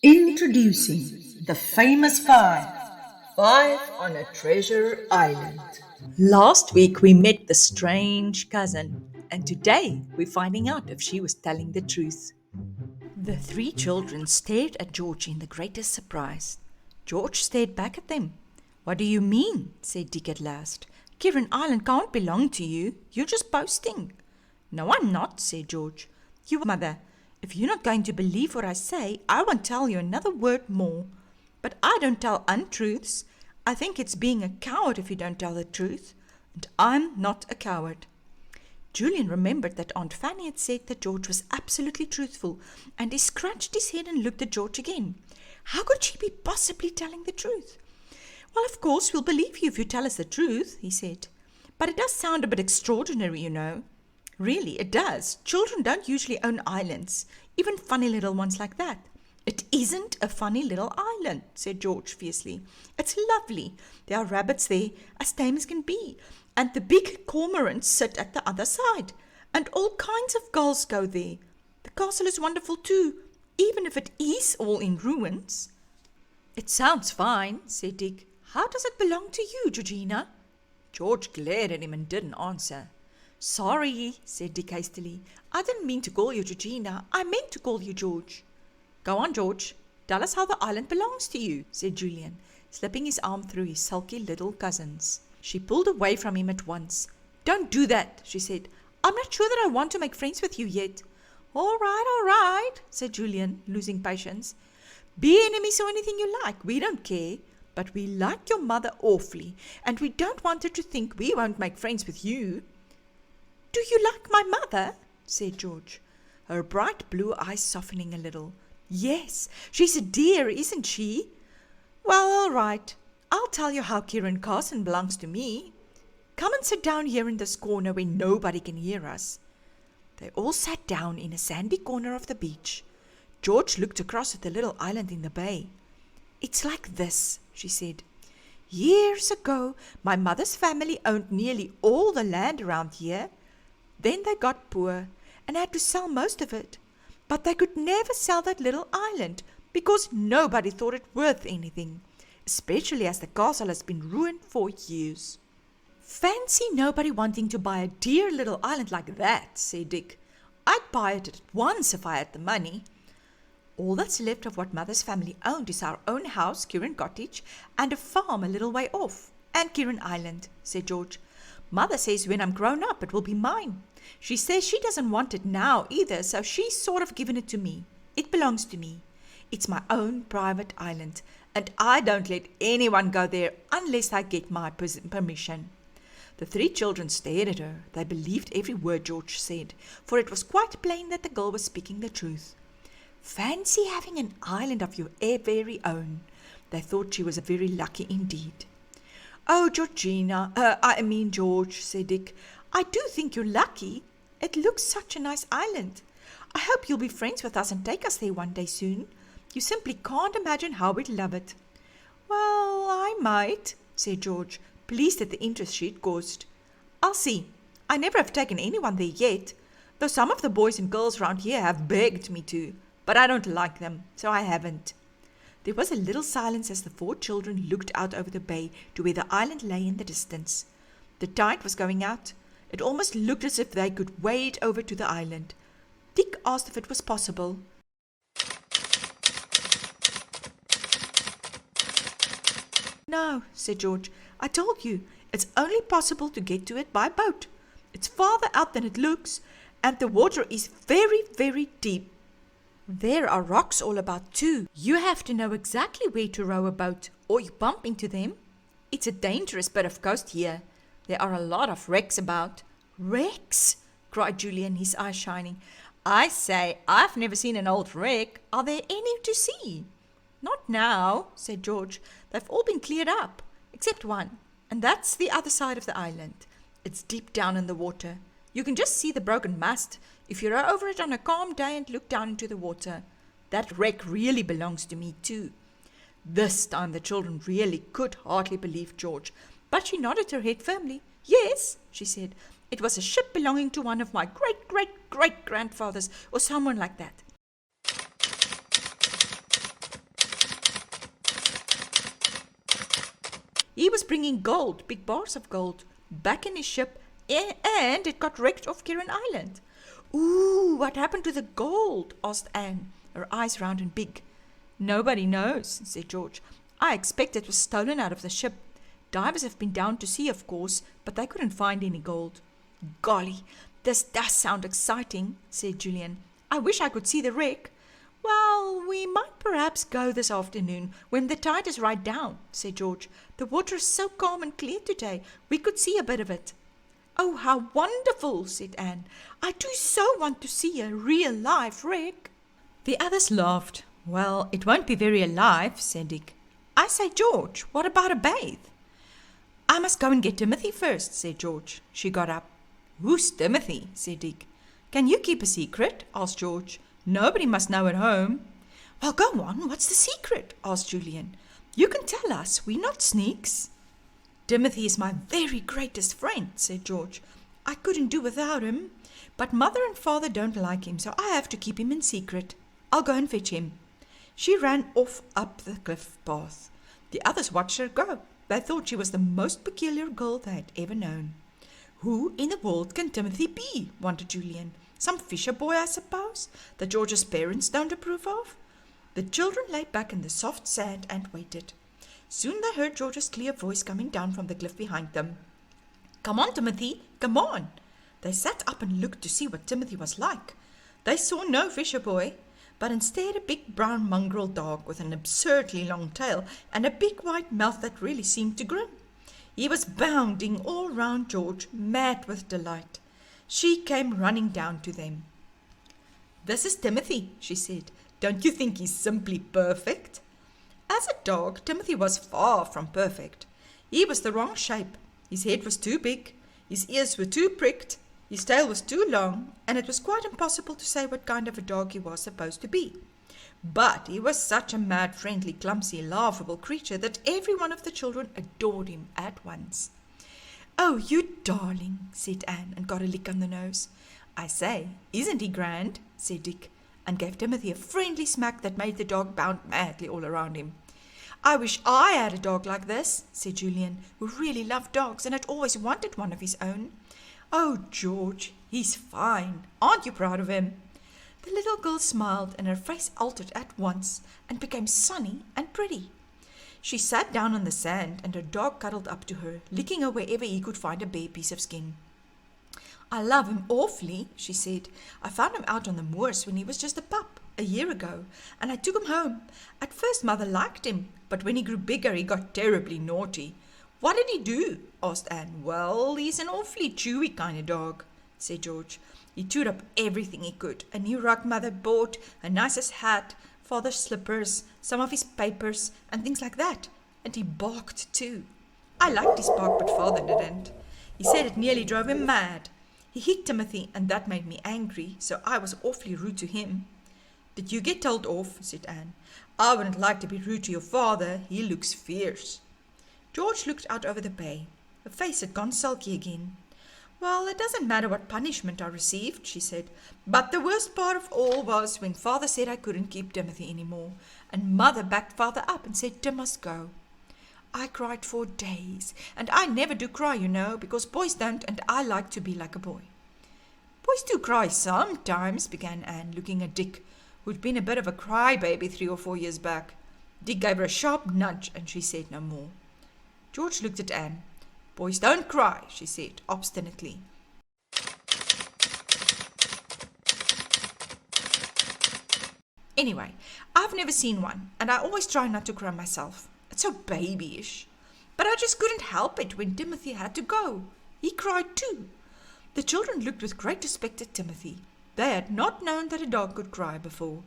Introducing the famous five. Five on a treasure island. Last week we met the strange cousin, and today we're finding out if she was telling the truth. The three children stared at George in the greatest surprise. George stared back at them. "What do you mean?" said Dick at last. "Kieran Island can't belong to you. You're just boasting." "No, I'm not," said George. "You, mother, if you're not going to believe what I say, I won't tell you another word more. But I don't tell untruths. I think it's being a coward if you don't tell the truth. And I'm not a coward." Julian remembered that Aunt Fanny had said that George was absolutely truthful, and he scratched his head and looked at George again. How could she be possibly telling the truth? "Well, of course, we'll believe you if you tell us the truth," he said. "But it does sound a bit extraordinary, you know." "Really, it does. Children don't usually own islands, even funny little ones like that." "It isn't a funny little island," said George fiercely. "It's lovely. There are rabbits there, as tame as can be, and the big cormorants sit at the other side, and all kinds of gulls go there. The castle is wonderful too, even if it is all in ruins." "It sounds fine," said Dick. "How does it belong to you, Georgina?" George glared at him and didn't answer. "Sorry," said Dick hastily. "I didn't mean to call you Georgina. I meant to call you George." "Go on, George. Tell us how the island belongs to you," said Julian, slipping his arm through his sulky little cousin's. She pulled away from him at once. "Don't do that," she said. "I'm not sure that I want to make friends with you yet." All right, said Julian, losing patience. "Be enemies or anything you like. We don't care. But we like your mother awfully, and we don't want her to think we won't make friends with you." "Do you like my mother?" said George, her bright blue eyes softening a little. "Yes, she's a dear, isn't she?" "Well, all right. I'll tell you how Kieran Carson belongs to me. Come and sit down here in this corner where nobody can hear us." They all sat down in a sandy corner of the beach. George looked across at the little island in the bay. "It's like this," she said. "Years ago, my mother's family owned nearly all the land around here. Then they got poor and had to sell most of it. But they could never sell that little island because nobody thought it worth anything, especially as the castle has been ruined for years." "Fancy nobody wanting to buy a dear little island like that," said Dick. "I'd buy it at once if I had the money." "All that's left of what Mother's family owned is our own house, Kieran Cottage, and a farm a little way off, and Kieran Island," said George. "Mother says when I'm grown up it will be mine. She says she doesn't want it now either, so she's sort of given it to me. It belongs to me. It's my own private island, and I don't let anyone go there unless I get my permission." The three children stared at her. They believed every word George said, for it was quite plain that the girl was speaking the truth. Fancy having an island of your very own. They thought she was very lucky indeed. "Oh, George," said Dick. "I do think you're lucky. It looks such a nice island. I hope you'll be friends with us and take us there one day soon. You simply can't imagine how we'd love it." "Well, I might," said George, pleased at the interest she had caused. "I'll see. I never have taken anyone there yet, though some of the boys and girls round here have begged me to, but I don't like them, so I haven't." There was a little silence as the four children looked out over the bay to where the island lay in the distance. The tide was going out. It almost looked as if they could wade over to the island. Dick asked if it was possible. "No," said George. "I told you, it's only possible to get to it by boat. It's farther out than it looks, and the water is very, very deep. There are rocks all about too. You have to know exactly where to row a boat, or you bump into them. It's a dangerous bit of coast here. There are a lot of wrecks about." "Wrecks?" cried Julian, his eyes shining. "I say, I've never seen an old wreck. Are there any to see?" "Not now," said George. "They've all been cleared up, except one, and that's the other side of the island. It's deep down in the water. You can just see the broken mast if you row over it on a calm day and look down into the water. That wreck really belongs to me too." This time the children really could hardly believe George, but she nodded her head firmly. "Yes," she said, "it was a ship belonging to one of my great-great-great-grandfathers, or someone like that." He was bringing gold, big bars of gold, back in his ship, and it got wrecked off Kieran Island. Ooh, what happened to the gold? Asked Anne, her eyes round and big. Nobody knows, said George. I expect it was stolen out of the ship. Divers have been down to see, of course, but they couldn't find any gold. Golly, this does sound exciting, said Julian. I wish I could see the wreck. Well, we might perhaps go this afternoon when the tide is right down, said George. The water is so calm and clear today, we could see a bit of it. Oh, how wonderful, said Anne. I do so want to see a real live wreck. The others laughed. Well, it won't be very alive, said Dick. I say, George, what about a bathe? I must go and get Timothy first, said George. She got up. Who's Timothy? Said Dick. Can you keep a secret? Asked George. Nobody must know at home. Well, go on. What's the secret? Asked Julian. You can tell us. We're not sneaks. Timothy is my very greatest friend, said George. I couldn't do without him. But Mother and Father don't like him, so I have to keep him in secret. I'll go and fetch him. She ran off up the cliff path. The others watched her go. They thought she was the most peculiar girl they had ever known. Who in the world can Timothy be? Wondered Julian. Some fisher boy, I suppose, that George's parents don't approve of? The children lay back in the soft sand and waited. Soon they heard George's clear voice coming down from the cliff behind them. Come on, Timothy, come on. They sat up and looked to see what Timothy was like. They saw no fisher boy, but instead a big brown mongrel dog with an absurdly long tail and a big white mouth that really seemed to grin. He was bounding all round George, mad with delight. She came running down to them. This is Timothy, she said. Don't you think he's simply perfect? As a dog, Timothy was far from perfect. He was the wrong shape. His head was too big, his ears were too pricked, his tail was too long, and it was quite impossible to say what kind of a dog he was supposed to be. But he was such a mad, friendly, clumsy, laughable creature that every one of the children adored him at once. Oh, you darling, said Anne, and got a lick on the nose. I say, isn't he grand? Said Dick, and gave Timothy a friendly smack that made the dog bound madly all around him. I wish I had a dog like this, said Julian, who really loved dogs and had always wanted one of his own. Oh, George, he's fine. Aren't you proud of him? The little girl smiled, and her face altered at once and became sunny and pretty. She sat down on the sand, and her dog cuddled up to her, licking her wherever he could find a bare piece of skin. I love him awfully, she said. I found him out on the moors when he was just a pup, a year ago, and I took him home. At first Mother liked him, but when he grew bigger he got terribly naughty. What did he do? Asked Anne. Well, he's an awfully chewy kind of dog, said George. He chewed up everything he could. A new rug Mother bought, a nicest hat, Father's slippers, some of his papers, and things like that. And he barked too. I liked his bark, but Father didn't. He said it nearly drove him mad. He hit Timothy, and that made me angry, so I was awfully rude to him. Did you get told off? Said Anne. I wouldn't like to be rude to your father. He looks fierce. George looked out over the bay. Her face had gone sulky again. Well, it doesn't matter what punishment I received, she said. But the worst part of all was when Father said I couldn't keep Timothy any more, and Mother backed Father up and said Tim must go. I cried for days, and I never do cry, you know, because boys don't, and I like to be like a boy. Boys do cry sometimes, began Anne, looking at Dick, who'd been a bit of a crybaby 3 or 4 years back. Dick gave her a sharp nudge, and she said no more. George looked at Anne. Boys don't cry, she said, obstinately. Anyway, I've never seen one, and I always try not to cry myself. It's so babyish. But I just couldn't help it when Timothy had to go. He cried too. The children looked with great respect at Timothy. They had not known that a dog could cry before.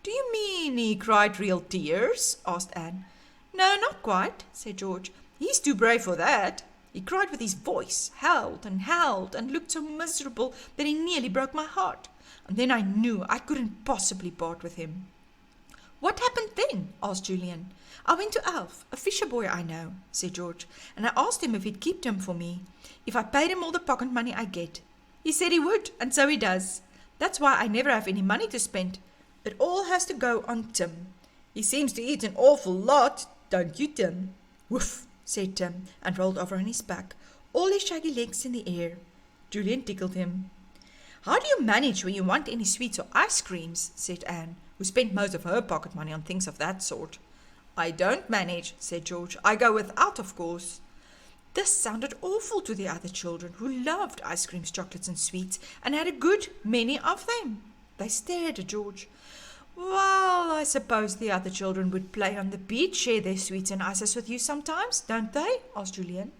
Do you mean he cried real tears? Asked Anne. No, not quite, said George. He's too brave for that. He cried with his voice, howled, and looked so miserable that he nearly broke my heart. And then I knew I couldn't possibly part with him. What happened then? Asked Julian. I went to Alf, a fisher boy I know, said George, and I asked him if he'd keep Tim for me, if I paid him all the pocket money I get. He said he would, and so he does. That's why I never have any money to spend. It all has to go on Tim. He seems to eat an awful lot, don't you, Tim? Woof, said Tim, and rolled over on his back, all his shaggy legs in the air. Julian tickled him. How do you manage when you want any sweets or ice creams? Said Anne, who spent most of her pocket money on things of that sort. I don't manage, said George. I go without, of course. This sounded awful to the other children, who loved ice creams, chocolates, and sweets, and had a good many of them. They stared at George. Well, I suppose the other children would play on the beach, share their sweets and ices with you sometimes, don't they? Asked Julian.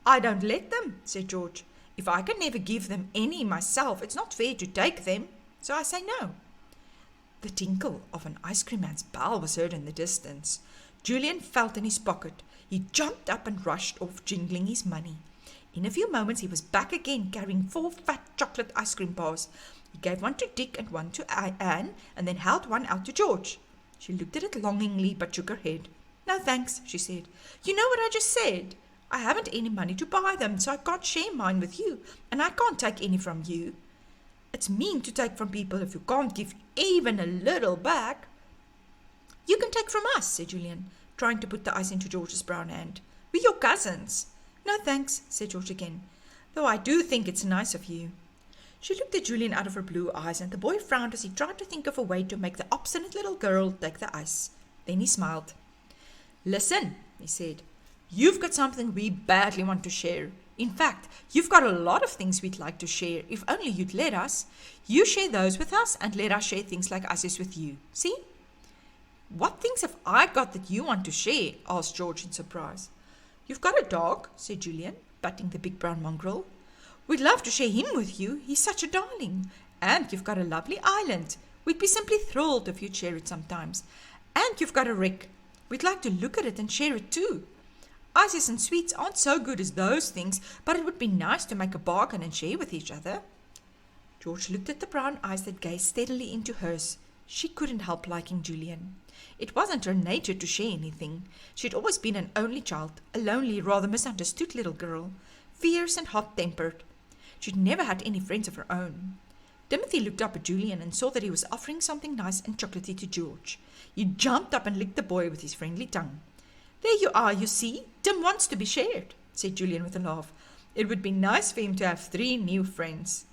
I don't let them, said George. If I can never give them any myself, it's not fair to take them, so I say no. The tinkle of an ice cream man's bell was heard in the distance. Julian felt in his pocket. He jumped up and rushed off, jingling his money. In a few moments he was back again, carrying 4 fat chocolate ice cream bars. He gave one to Dick and one to Anne, and then held one out to George. She looked at it longingly, but shook her head. No thanks, she said. You know what I just said? I haven't any money to buy them, so I can't share mine with you, and I can't take any from you. It's mean to take from people if you can't give even a little back. You can take from us, said Julian, trying to put the ice into George's brown hand. We're your cousins. No thanks, said George again, though I do think it's nice of you. She looked at Julian out of her blue eyes, and the boy frowned as he tried to think of a way to make the obstinate little girl take the ice. Then he smiled. Listen, he said. You've got something we badly want to share. In fact, you've got a lot of things we'd like to share, if only you'd let us. You share those with us, and let us share things like ices with you. See? What things have I got that you want to share? Asked George in surprise. You've got a dog, said Julian, patting the big brown mongrel. We'd love to share him with you. He's such a darling. And you've got a lovely island. We'd be simply thrilled if you'd share it sometimes. And you've got a wreck. We'd like to look at it and share it too. Ices and sweets aren't so good as those things, but it would be nice to make a bargain and share with each other. George looked at the brown eyes that gazed steadily into hers. She couldn't help liking Julian. It wasn't her nature to share anything. She'd always been an only child, a lonely, rather misunderstood little girl, fierce and hot-tempered. She'd never had any friends of her own. Timothy looked up at Julian and saw that he was offering something nice and chocolatey to George. He jumped up and licked the boy with his friendly tongue. There you are, you see. Tim wants to be shared, said Julian with a laugh. It would be nice for him to have 3 new friends.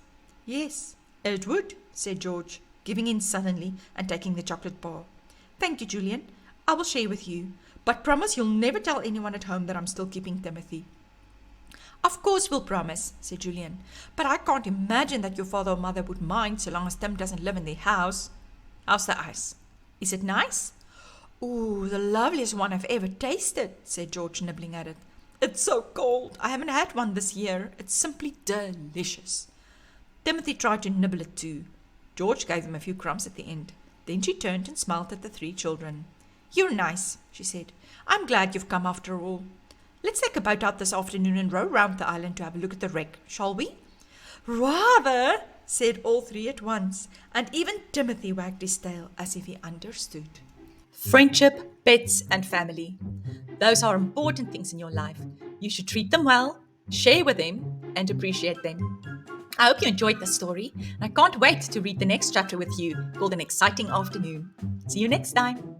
Yes, it would, said George, giving in suddenly and taking the chocolate bar. Thank you, Julian. I will share with you, but promise you'll never tell anyone at home that I'm still keeping Timothy. Of course we'll promise, said Julian, but I can't imagine that your father or mother would mind so long as Tim doesn't live in their house. How's the ice? Is it nice? Ooh, the loveliest one I've ever tasted, said George, nibbling at it. It's so cold. I haven't had one this year. It's simply delicious. Timothy tried to nibble it too. George gave him a few crumbs at the end. Then she turned and smiled at the 3 children. You're nice, she said. I'm glad you've come after all. Let's take a boat out this afternoon and row round the island to have a look at the wreck, shall we? Rather, said all 3 at once, and even Timothy wagged his tail as if he understood. Friendship, pets, and family. Those are important things in your life. You should treat them well, share with them, and appreciate them. I hope you enjoyed this story, and I can't wait to read the next chapter with you, called An Exciting Afternoon. See you next time.